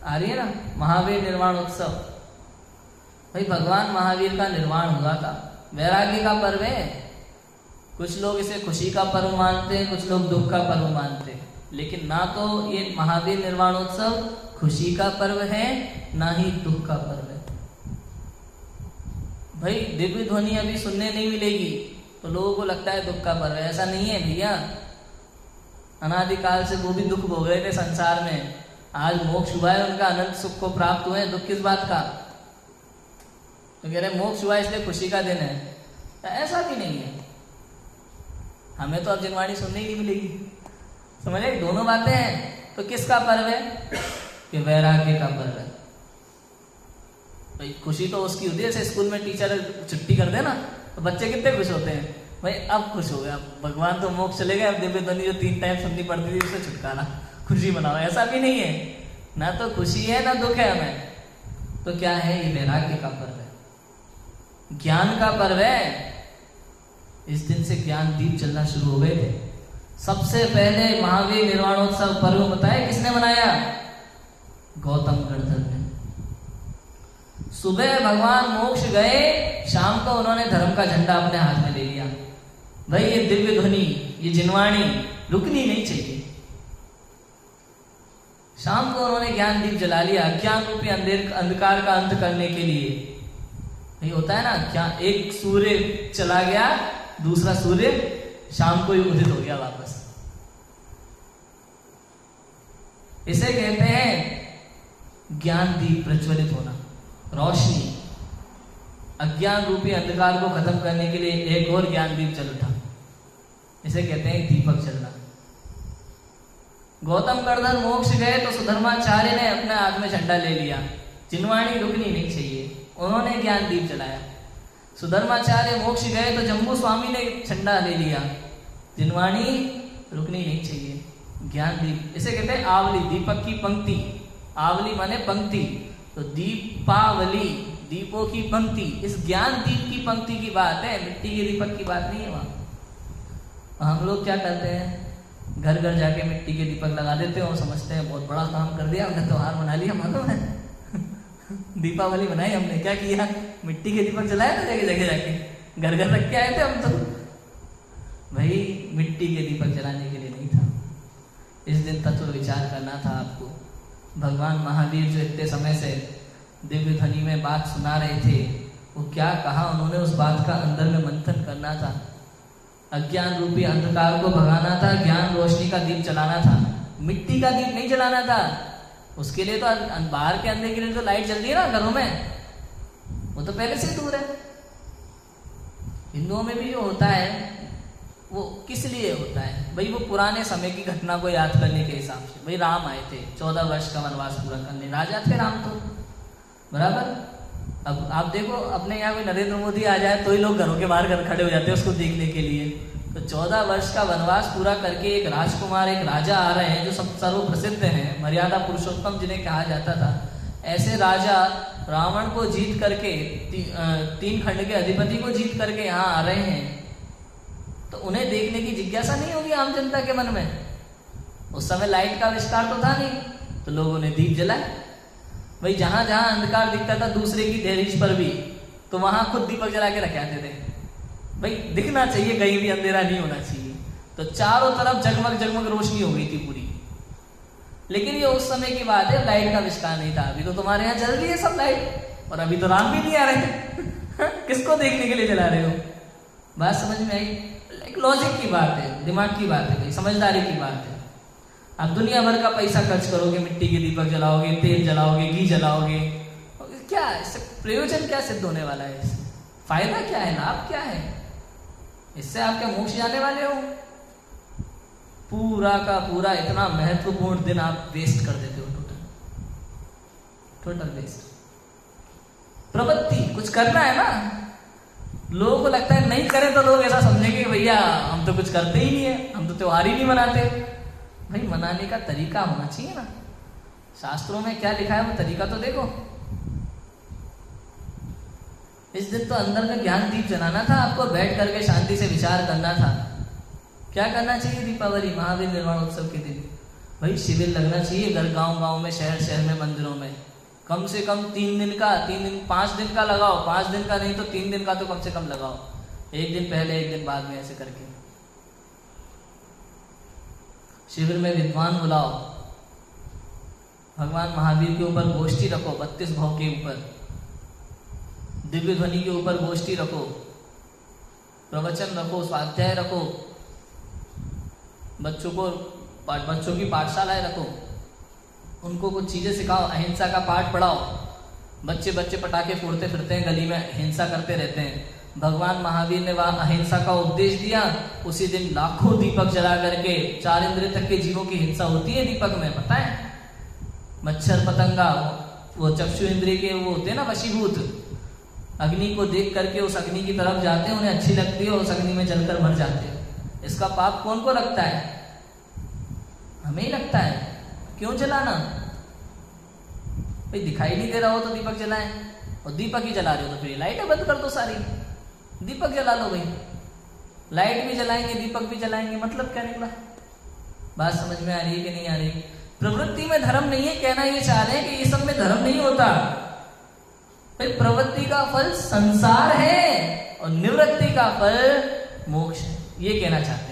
आ रही है ना, महावीर निर्वाण उत्सव। भाई भगवान महावीर का निर्वाण हुआ था, वैराग्य का पर्व है। कुछ लोग इसे खुशी का पर्व मानते हैं, कुछ लोग दुख का पर्व मानते हैं, लेकिन ना तो ये महावीर निर्वाणोत्सव खुशी का पर्व है, ना ही दुख का पर्व है। भाई दिव्य ध्वनि अभी सुनने नहीं मिलेगी तो लोगों को लगता है दुख का पर्व है। ऐसा नहीं है भैया, अनादिकाल से वो भी दुख भोग रहे थे संसार में, आज मोक्ष हुआ है, उनका अनंत सुख को प्राप्त हुए। दुख किस बात का? तो कह रहे मोक्ष हुआ इसलिए खुशी का दिन है, तो ऐसा भी नहीं है। हमें तो अब जिनवाणी सुनने ही नहीं मिलेगी, समझे? दोनों बातें हैं। तो किसका पर्व है? कि वैराग्य का पर्व है। भाई खुशी तो उसकी होती है, जैसे स्कूल में टीचर छुट्टी कर दे ना तो बच्चे कितने खुश होते हैं, भाई अब खुश हो गए, अब भगवान तो मोक्ष चले गए, अब दिव्य ध्वनि जो 3 टाइम सुननी पड़ती थी उससे छुटकारा, खुशी मनाओ। ऐसा भी नहीं है, ना तो खुशी है ना दुख है हमें। तो क्या है? ये वैराग्य का पर्व है, ज्ञान का पर्व है। इस दिन से ज्ञान दीप चलना शुरू हो गए थे। सबसे पहले महावीर निर्वाणोत्सव पर्व बताया किसने मनाया? गौतम गणधर ने। सुबह भगवान मोक्ष गए, शाम को उन्होंने धर्म का झंडा अपने हाथ में ले लिया। भाई ये दिव्य ध्वनि, ये जिनवाणी रुकनी नहीं चाहिए। शाम को उन्होंने ज्ञान दीप जला लिया, अज्ञान रूपी अंधकार का अंत करने के लिए। ये होता है ना, क्या एक सूर्य चला गया, दूसरा सूर्य शाम को ही उदित हो गया वापस। इसे कहते हैं ज्ञान दीप प्रज्वलित होना, रोशनी। अज्ञान रूपी अंधकार को खत्म करने के लिए एक और ज्ञान दीप जल उठा, इसे कहते हैं दीपक जलना। गौतम गणधर मोक्ष गए तो सुधर्माचार्य ने अपने हाथ में झंडा ले लिया। जिनवाणी रुकनी नहीं चाहिए, उन्होंने ज्ञान दीप जलाया। सुधर्माचार्य मोक्ष गए तो जम्बू स्वामी ने झंडा ले लिया। जिनवाणी रुकनी नहीं चाहिए, ज्ञान दीप। इसे कहते हैं आवली, दीपक की पंक्ति। आवली माने पंक्ति, तो दीपावली, दीपों की पंक्ति। इस ज्ञान दीप की पंक्ति की बात है, मिट्टी के दीपक की बात नहीं है वहां। हम लोग क्या करते हैं, घर घर जाके मिट्टी के दीपक लगा देते हैं और समझते हैं बहुत बड़ा काम कर दिया हमने, त्योहार मना लिया। मालूम है दीपावली मनाई हमने, क्या किया? मिट्टी के दीपक जलाए ना जगह जगह जाके, घर घर रख के आए थे हम तो। भाई मिट्टी के दीपक जलाने के लिए नहीं था, इस दिन तत्व विचार करना था आपको। भगवान महावीर जो इतने समय से दिव्य ध्वनि में बात सुना रहे थे, वो क्या कहा उन्होंने, उस बात का अंदर में मंथन करना था। अज्ञान रूपी अंधकार को भगाना था, ज्ञान रोशनी का दीप जलाना था, मिट्टी का दीप नहीं जलाना था। उसके लिए तो बाहर के अंधे के लिए तो लाइट जल रही है ना घरों में, वो तो पहले से ही दूर है। हिंदुओं में भी जो होता है वो किस लिए होता है? भाई वो पुराने समय की घटना को याद करने के हिसाब से। भाई राम आए थे 14 वर्ष का वनवास पूरा करने, राजा थे राम तो, बराबर। अब आप देखो अपने यहाँ कोई नरेंद्र मोदी आ जाए तो ही लोग घरों के बाहर खड़े हो जाते हैं उसको देखने के लिए। तो 14 वर्ष का वनवास पूरा करके एक राजकुमार, एक राजा आ रहे हैं जो सब सर्व प्रसिद्ध हैं, मर्यादा पुरुषोत्तम जिन्हें कहा जाता था। ऐसे राजा रावण को जीत करके, 3 खंड के अधिपति को जीत करके यहाँ आ रहे हैं, तो उन्हें देखने की जिज्ञासा नहीं होगी आम जनता के मन में? उस समय लाइट का आविष्कार तो था नहीं, तो लोगों ने दीप जलाए। भाई जहां जहां अंधकार दिखता था दूसरे की दहलीज पर भी, तो वहां खुद दीपक जला के रख आते थे। भाई दिखना चाहिए, कहीं भी अंधेरा नहीं होना चाहिए। तो चारों तरफ जगमग जगमग रोशनी हो गई थी पूरी। लेकिन ये उस समय की बात है, लाइट का आविष्कार नहीं था। अभी तो तुम्हारे यहाँ जल रही है सब लाइट, और अभी तो राम भी नहीं आ रहे किसको देखने के लिए जला रहे हो? बात समझ में आई? एक लॉजिक की बात है, दिमाग की बात है, भाई समझदारी की बात है। आप दुनिया भर का पैसा खर्च करोगे, मिट्टी के दीपक जलाओगे, तेल जलाओगे, घी जलाओगे, क्या इससे प्रयोजन क्या सिद्ध होने वाला है? इससे फायदा क्या है, लाभ क्या है? इससे आप क्या मोक्ष जाने वाले हो? पूरा का पूरा इतना महत्वपूर्ण दिन आप वेस्ट कर देते हो, टोटल वेस्ट। प्रवृत्ति कुछ करना है ना, लोगों को लगता है नहीं करें तो लोग ऐसा समझेंगे भैया हम तो कुछ करते ही नहीं है, हम तो त्योहार ही नहीं मनाते। भाई मनाने का तरीका होना चाहिए ना, शास्त्रों में क्या लिखा है वो तरीका तो देखो। इस दिन तो अंदर में ज्ञान दीप जलाना था आपको, बैठ करके शांति से विचार करना था। क्या करना चाहिए दीपावली महावीर निर्वाण उत्सव के दिन? भाई शिविर लगना चाहिए घर गांव गांव में, शहर शहर में, मंदिरों में। कम से कम 3 दिन का, 5 दिन का लगाओ, 5 दिन का नहीं तो 3 दिन का तो कम से कम लगाओ, 1 दिन पहले 1 दिन बाद में, ऐसे करके। शिविर में विद्वान बुलाओ, भगवान महावीर के ऊपर गोष्ठी रखो, 32 भाव के ऊपर, दिव्य ध्वनि के ऊपर गोष्ठी रखो, प्रवचन रखो, स्वाध्याय रखो, बच्चों की पाठशालाएं रखो, उनको कुछ चीजें सिखाओ, अहिंसा का पाठ पढ़ाओ। बच्चे पटाखे फोड़ते फिरते हैं गली में, हिंसा करते रहते हैं। भगवान महावीर ने वहां अहिंसा का उपदेश दिया, उसी दिन लाखों दीपक जला करके 4 इंद्रिय तक के जीवों की हिंसा होती है दीपक में, पता है? मच्छर पतंगा वो चक्षु इंद्रिय के वो होते हैं ना वशीभूत, अग्नि को देख करके उस अग्नि की तरफ जाते हैं, उन्हें अच्छी लगती है और उस अग्नि में जलकर मर जाते हैं। इसका पाप कौन को लगता है? हमें ही लगता है। क्यों जलाना? भाई दिखाई नहीं दे रहा हो तो दीपक जलाएं, और दीपक ही जला रहे हो तो फिर लाइटें बंद कर दो सारी, दीपक जला लो भाई। लाइट भी जलाएंगे, दीपक भी जलाएंगे, मतलब क्या निकला? बात समझ में आ रही है कि नहीं आ रही? प्रवृत्ति में धर्म नहीं है, कहना ये चाह रहे हैं कि ये सब में धर्म नहीं होता। भाई प्रवृत्ति का फल संसार है और निवृत्ति का फल मोक्ष है, ये कहना चाहते हैं।